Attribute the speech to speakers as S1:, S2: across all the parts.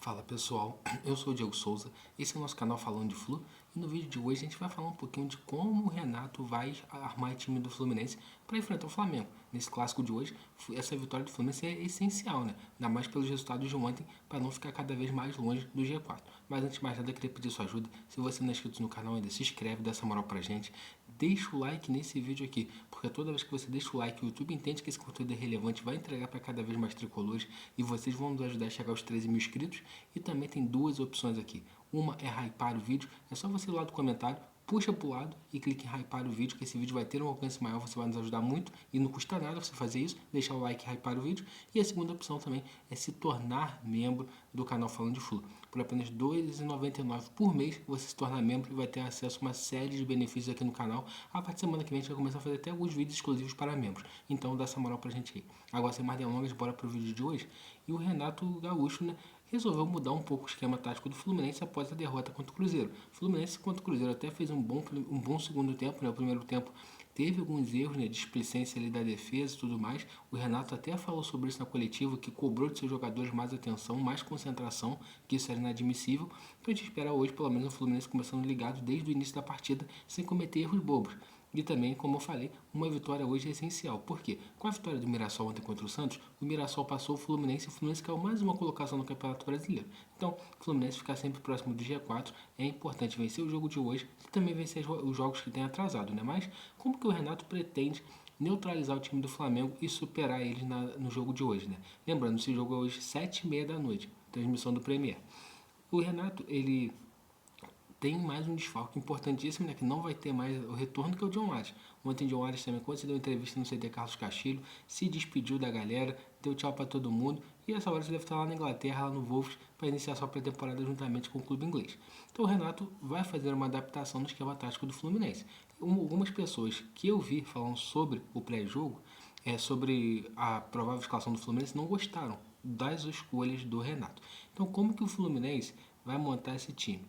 S1: Fala pessoal, eu sou o Diego Souza, esse é o nosso canal Falando de Flu e no vídeo de hoje a gente vai falar um pouquinho de como o Renato vai armar o time do Fluminense para enfrentar o Flamengo. Nesse clássico de hoje, essa vitória do Fluminense é essencial, né? Ainda mais pelos resultados de ontem, para não ficar cada vez mais longe do G4. Mas antes de mais nada, eu queria pedir sua ajuda. Se você não é inscrito no canal ainda, se inscreve, dá essa moral pra gente. Deixa o like nesse vídeo aqui, porque toda vez que você deixa o like, o YouTube entende que esse conteúdo é relevante, vai entregar para cada vez mais tricolores e vocês vão nos ajudar a chegar aos 13 mil inscritos. E também tem duas opções aqui. Uma é hypar o vídeo, é só você ir lá do comentário, puxa para o lado e clique em hypar o vídeo, que esse vídeo vai ter um alcance maior, você vai nos ajudar muito e não custa nada você fazer isso, deixar o like e hypar o vídeo. E a segunda opção também é se tornar membro do canal Falando de Flu. Por apenas R$ 2,99 por mês você se tornar membro e vai ter acesso a uma série de benefícios aqui no canal. A partir da semana que vem a gente vai começar a fazer até alguns vídeos exclusivos para membros. Então dá essa moral pra gente aí. Agora sem mais delongas, bora pro vídeo de hoje. E o Renato Gaúcho, né, resolveu mudar um pouco o esquema tático do Fluminense após a derrota contra o Cruzeiro. O Fluminense contra o Cruzeiro até fez um bom segundo tempo, né? O primeiro tempo teve alguns erros, né, de displicência ali da defesa e tudo mais. O Renato até falou sobre isso na coletiva, que cobrou de seus jogadores mais atenção, mais concentração, que isso era inadmissível. Então a gente espera hoje, pelo menos, o Fluminense começando ligado desde o início da partida, sem cometer erros bobos. E também, como eu falei, uma vitória hoje é essencial. Por quê? Com a vitória do Mirassol ontem contra o Santos, o Mirassol passou o Fluminense e o Fluminense caiu mais uma colocação no Campeonato Brasileiro. Então, o Fluminense ficar sempre próximo do G4 é importante vencer o jogo de hoje e também vencer os jogos que tem atrasado, né? Mas como que o Renato pretende neutralizar o time do Flamengo e superar eles no jogo de hoje, né? Lembrando, esse jogo é hoje 7h30 da noite, transmissão do Premier. O Renato, ele tem mais um desfalque importantíssimo, né, que não vai ter mais o retorno, que é o John Ares. Ontem o John Ares também concedeu entrevista no CT Carlos Castilho, se despediu da galera, deu tchau para todo mundo e essa hora ele deve estar lá na Inglaterra, lá no Wolves, para iniciar sua pré-temporada juntamente com o clube inglês. Então o Renato vai fazer uma adaptação no esquema tático do Fluminense. Algumas pessoas que eu vi falando sobre o pré-jogo, sobre a provável escalação do Fluminense, não gostaram das escolhas do Renato. Então como que o Fluminense vai montar esse time?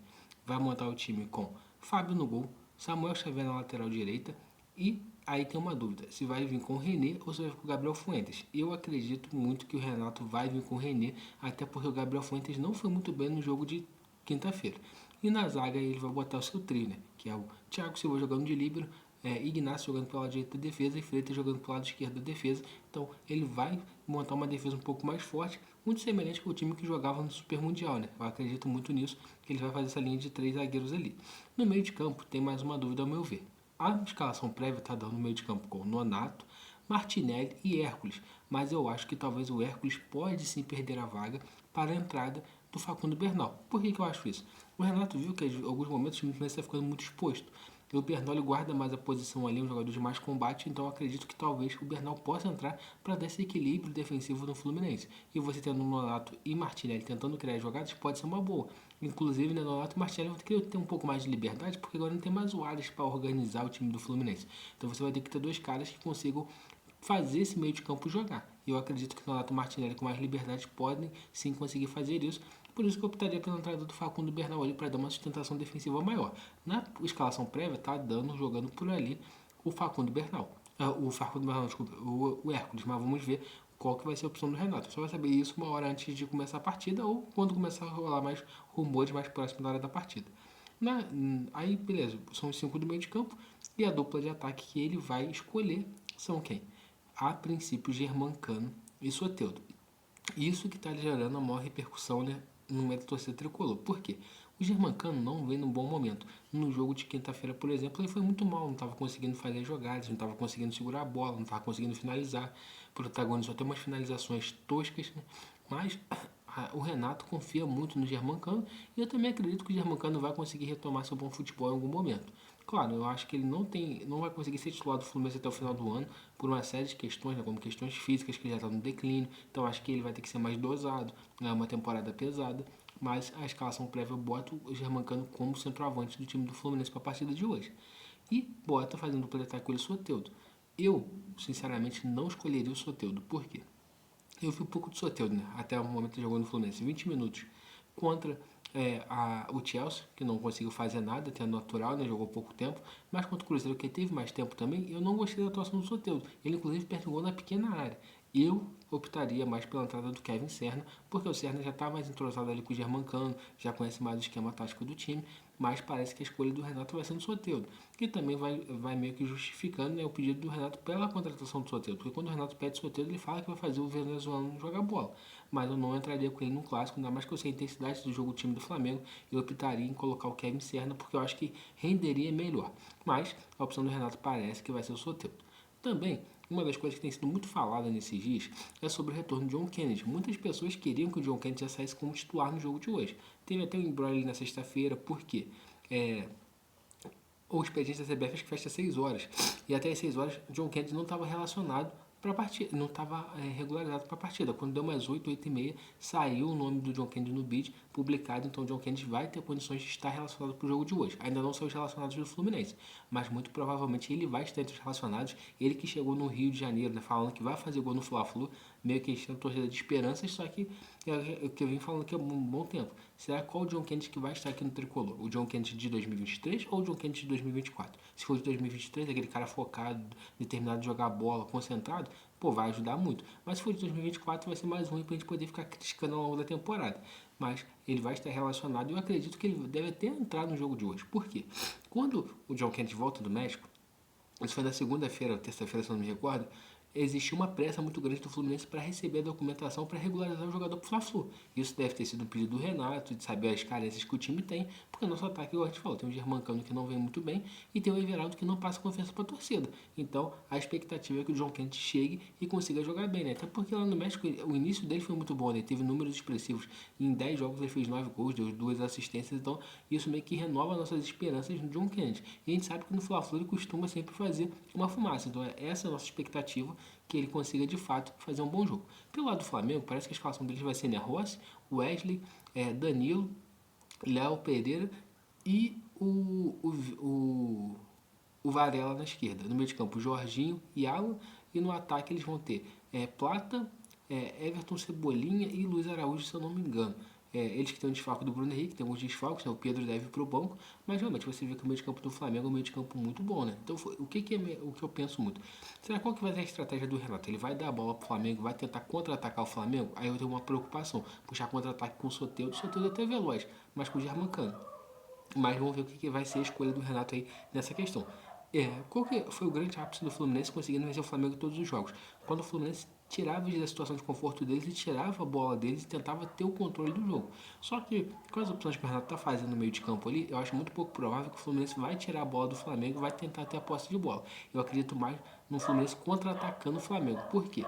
S1: Vai montar o time com Fábio no gol, Samuel Xavier na lateral direita e aí tem uma dúvida, se vai vir com o René ou se vai vir com o Gabriel Fuentes. Eu acredito muito que o Renato vai vir com o René, até porque o Gabriel Fuentes não foi muito bem no jogo de quinta-feira. E na zaga ele vai botar o seu trio, né? Que é o Thiago Silva jogando de líbero, Ignacio jogando pela direita da defesa e Freitas jogando pelo lado esquerdo da defesa. Então ele vai montar uma defesa um pouco mais forte, muito semelhante com o time que jogava no Super Mundial, né? Eu acredito muito nisso, que ele vai fazer essa linha de 3 zagueiros ali. No meio de campo tem mais uma dúvida ao meu ver. A escalação prévia está dando no meio de campo com Nonato, Martinelli e Hércules, mas eu acho que talvez o Hércules pode sim perder a vaga para a entrada do Facundo Bernal. Por que eu acho isso? O Renato viu que em alguns momentos o time está ficando muito exposto. E o Bernal guarda mais a posição ali, um jogador de mais combate, então eu acredito que talvez o Bernal possa entrar para dar esse equilíbrio defensivo no Fluminense. E você tendo Nonato e Martinelli tentando criar jogadas, pode ser uma boa. Inclusive, né, Nonato e Martinelli vão ter que ter um pouco mais de liberdade, porque agora não tem mais o Ares para organizar o time do Fluminense. Então você vai ter que ter dois caras que consigam fazer esse meio de campo jogar. E eu acredito que o Nonato e Martinelli com mais liberdade podem sim conseguir fazer isso. Por isso que eu optaria pela entrada do Facundo Bernal ali para dar uma sustentação defensiva maior. Na escalação prévia, tá jogando por ali o Facundo Bernal. O Facundo Bernal, desculpa, o Hércules, mas vamos ver qual que vai ser a opção do Renato. Só vai saber isso uma hora antes de começar a partida ou quando começar a rolar mais rumores mais próximo da hora da partida. Aí, beleza, são os 5 do meio de campo e a dupla de ataque que ele vai escolher são quem? A princípio, Germancano e Soteldo. Isso que está gerando a maior repercussão, né, no meio da torcida tricolor. Por quê? O Germancano não vem num bom momento. No jogo de quinta-feira, por exemplo, ele foi muito mal, não estava conseguindo fazer jogadas, não estava conseguindo segurar a bola, não estava conseguindo finalizar. Protagonizou até umas finalizações toscas, né? Mas o Renato confia muito no Germancano e eu também acredito que o Germancano vai conseguir retomar seu bom futebol em algum momento. Claro, eu acho que ele não vai conseguir ser titular do Fluminense até o final do ano por uma série de questões, né, como questões físicas, que ele já está no declínio, então acho que ele vai ter que ser mais dosado, é uma temporada pesada, mas a escalação prévia bota o Germancano como centroavante do time do Fluminense para a partida de hoje. E bota fazendo dupla de ataque com ele o Soteldo. Eu, sinceramente, não escolheria o Soteldo. Por quê? Eu vi um pouco do Soteldo, né? Até o momento que ele jogou no Fluminense, 20 minutos contra o Chelsea, que não conseguiu fazer nada, até natural, né? Jogou pouco tempo, mas contra o Cruzeiro, que teve mais tempo também, eu não gostei da atuação do Soteldo. Ele, inclusive, perde um gol na pequena área. Eu optaria mais pela entrada do Kevin Serna, porque o Serna já está mais entrosado ali com o Germancano, já conhece mais o esquema tático do time, mas parece que a escolha do Renato vai ser no Soteldo, que também vai meio que justificando, né, o pedido do Renato pela contratação do Soteldo, porque quando o Renato pede Soteldo, ele fala que vai fazer o venezuelano jogar bola, mas eu não entraria com ele no clássico, ainda mais que eu sei a intensidade do jogo do time do Flamengo, eu optaria em colocar o Kevin Serna, porque eu acho que renderia melhor, mas a opção do Renato parece que vai ser o Soteldo. Também, uma das coisas que tem sido muito falada nesses dias é sobre o retorno de John Kennedy. Muitas pessoas queriam que o John Kennedy já saísse como titular no jogo de hoje. Teve até um embrolho na sexta-feira, por quê? O expediente da CBF acho que fecha às 6 horas. E até às 6 horas, John Kennedy não estava relacionado para a partida, não estava regularizado para a partida. Quando deu mais 8, 8 e meia, saiu o nome do John Kennedy no bid, publicado, então o John Kennedy vai ter condições de estar relacionado para o jogo de hoje. Ainda não são os relacionados do Fluminense, mas muito provavelmente ele vai estar entre os relacionados. Ele que chegou no Rio de Janeiro, né, falando que vai fazer gol no Fla-Flu, meio que enchendo a torcida de esperanças, só que é o que eu vim falando aqui há um bom tempo. Será qual o John Kennedy que vai estar aqui no Tricolor? O John Kennedy de 2023 ou o John Kennedy de 2024? Se for de 2023, aquele cara focado, determinado a jogar bola, concentrado, pô, vai ajudar muito. Mas se for de 2024, vai ser mais ruim pra gente poder ficar criticando ao longo da temporada. Mas ele vai estar relacionado e eu acredito que ele deve até entrar no jogo de hoje. Por quê? Quando o John Kennedy volta do México, isso foi na segunda-feira ou terça-feira, se eu não me recordo, existiu uma pressa muito grande do Fluminense para receber a documentação para regularizar o jogador para o Fla-Flu. Isso deve ter sido um pedido do Renato, de saber as carências que o time tem, porque o nosso ataque, igual a gente falou, tem o Germancano que não vem muito bem e tem o Everaldo que não passa confiança para a torcida. Então, a expectativa é que o John Kennedy chegue e consiga jogar bem, né? Até porque lá no México, o início dele foi muito bom, né? Ele teve números expressivos. Em 10 jogos ele fez 9 gols, deu 2 assistências, então isso meio que renova nossas esperanças no John Kennedy. E a gente sabe que no Fla-Flu ele costuma sempre fazer uma fumaça, então essa é a nossa expectativa, que ele consiga de fato fazer um bom jogo. Pelo lado do Flamengo, parece que a escalação deles vai ser Rossi, Wesley, Danilo, Léo Pereira e o Varela na esquerda. No meio de campo, Jorginho e Alan. E no ataque eles vão ter Plata, Everton Cebolinha e Luiz Araújo, se eu não me engano. Eles que têm o desfalque do Bruno Henrique, tem alguns desfalques, né? O Pedro deve ir para o banco, mas realmente você vê que o meio de campo do Flamengo é um meio de campo muito bom, né? Então o que eu penso muito? Será qual que vai ser a estratégia do Renato? Ele vai dar a bola para o Flamengo, vai tentar contra-atacar o Flamengo? Aí eu tenho uma preocupação, puxar contra-ataque com o Soteldo é até veloz, mas com o Germancano. Mas vamos ver o que vai ser a escolha do Renato aí nessa questão. Qual que foi o grande ápice do Fluminense conseguindo vencer o Flamengo em todos os jogos? Quando o Fluminense tirava eles da situação de conforto deles e tirava a bola deles e tentava ter o controle do jogo. Só que com as opções que o Renato está fazendo no meio de campo ali, eu acho muito pouco provável que o Fluminense vai tirar a bola do Flamengo e vai tentar ter a posse de bola. Eu acredito mais no Fluminense contra-atacando o Flamengo. Por quê?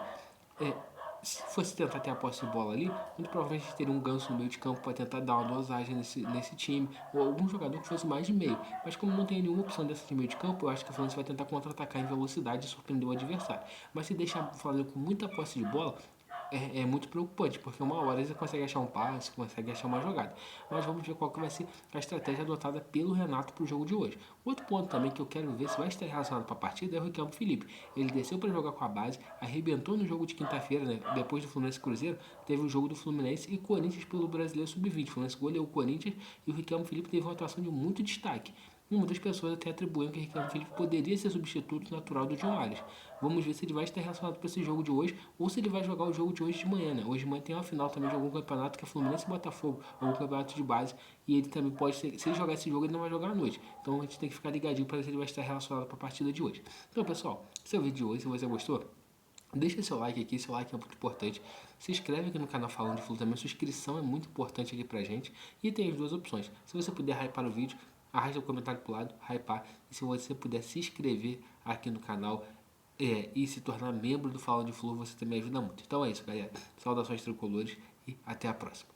S1: Se fosse tentar ter a posse de bola ali, muito provavelmente a gente teria um Ganso no meio de campo para tentar dar uma dosagem nesse time, ou algum jogador que fosse mais de meio. Mas como não tem nenhuma opção dessa de meio de campo, eu acho que o Fluminense vai tentar contra-atacar em velocidade e surpreender o adversário. Mas se deixar o Flamengo com muita posse de bola, é muito preocupante, porque uma hora você consegue achar um passe, consegue achar uma jogada. Mas vamos ver qual que vai ser a estratégia adotada pelo Renato para o jogo de hoje. Outro ponto também que eu quero ver se vai estar relacionado para a partida é o Ricardo Felipe. Ele desceu para jogar com a base, arrebentou no jogo de quinta-feira, né? Depois do Fluminense Cruzeiro, teve o jogo do Fluminense e Corinthians pelo Brasileiro Sub-20. O Fluminense goleou o Corinthians e o Ricardo Felipe teve uma atuação de muito destaque. E muitas pessoas até atribuem que o Ricardo Felipe poderia ser substituto natural do John Arias. Vamos ver se ele vai estar relacionado para esse jogo de hoje ou se ele vai jogar o jogo de hoje de manhã, né? Hoje de manhã tem uma final também de algum campeonato que é Fluminense e Botafogo, algum campeonato de base, e ele também pode ser, se ele jogar esse jogo, ele não vai jogar à noite. Então a gente tem que ficar ligadinho para ver se ele vai estar relacionado para a partida de hoje. Então, pessoal, esse é o vídeo de hoje. Se você gostou, deixa seu like aqui, seu like é muito importante. Se inscreve aqui no canal Falando de Flu também, sua inscrição é muito importante aqui pra gente. E tem as duas opções. Se você puder hypar o vídeo, arrasta o comentário pro lado, hypar. E se você puder se inscrever aqui no canal e se tornar membro do Falando de Flu, você também ajuda muito. Então é isso, galera. Saudações tricolores e até a próxima.